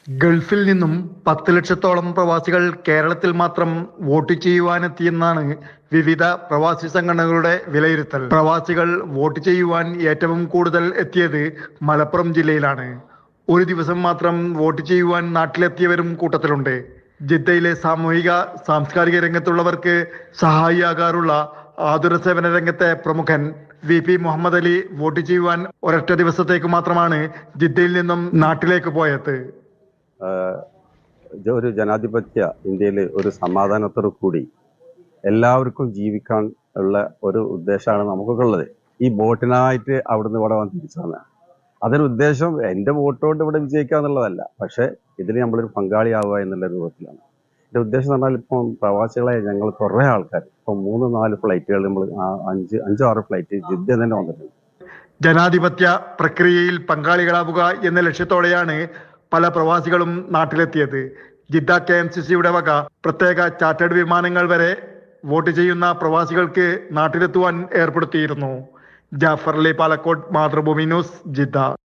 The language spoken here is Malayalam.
ഗൾഫിൽ നിന്നും 10 ലക്ഷത്തോളം പ്രവാസികൾ കേരളത്തിൽ മാത്രം വോട്ട് ചെയ്യുവാനെത്തിയെന്നാണ് വിവിധ പ്രവാസി സംഘടനകളുടെ വിലയിരുത്തൽ. പ്രവാസികൾ വോട്ട് ചെയ്യുവാൻ ഏറ്റവും കൂടുതൽ എത്തിയത് മലപ്പുറം ജില്ലയിലാണ്. ഒരു ദിവസം മാത്രം വോട്ട് ചെയ്യുവാൻ നാട്ടിലെത്തിയവരും കൂട്ടത്തിലുണ്ട്. ജിദ്ദയിലെ സാമൂഹിക സാംസ്കാരിക രംഗത്തുള്ളവർക്ക് സഹായിയാകാറുള്ള ആതുര സേവന രംഗത്തെ പ്രമുഖൻ VP മുഹമ്മദ് അലി വോട്ട് ചെയ്യുവാൻ ഒരൊറ്റ ദിവസത്തേക്ക് മാത്രമാണ് ജിദ്ദയിൽ നിന്നും നാട്ടിലേക്ക് പോയത്. ഒരു ജനാധിപത്യ ഇന്ത്യയിൽ ഒരു സമാധാനത്തോടു കൂടി എല്ലാവർക്കും ജീവിക്കാൻ ഉള്ള ഒരു ഉദ്ദേശമാണ് നമുക്കൊക്കെ ഉള്ളത്. ഈ വോട്ടിനായിട്ട് അവിടുന്ന് ഇവിടെ വന്ന് തിരിച്ചു വന്നത് അതൊരു ഉദ്ദേശം എൻ്റെ വോട്ട് കൊണ്ട് ഇവിടെ വിജയിക്കുക എന്നുള്ളതല്ല, പക്ഷെ ഇതിൽ നമ്മളൊരു പങ്കാളിയാവുക എന്നുള്ള രൂപത്തിലാണ് എൻ്റെ ഉദ്ദേശം. എന്ന് പറഞ്ഞാൽ ഇപ്പം പ്രവാസികളെ ഞങ്ങൾ കുറേ ആൾക്കാർ ഇപ്പം 3-4 ഫ്ലൈറ്റുകൾ നമ്മൾ 5-6 ഫ്ലൈറ്റ് ജിദ്ദ തന്നെ വന്നിട്ടുണ്ട്. ജനാധിപത്യ പ്രക്രിയയിൽ പങ്കാളികളാവുക എന്ന ലക്ഷ്യത്തോടെയാണ് പല പ്രവാസികളും നാട്ടിലെത്തിയത്. ജിദ്ദ KMCCയുടെ വക പ്രത്യേക ചാർട്ടേഡ് വിമാനങ്ങൾ വരെ വോട്ട് ചെയ്യുന്ന പ്രവാസികൾക്ക് നാട്ടിലെത്തുവാൻ ഏർപ്പെടുത്തിയിരുന്നു. Jafar Ali, Palakkode, Mathrubhumi news, Jeddah.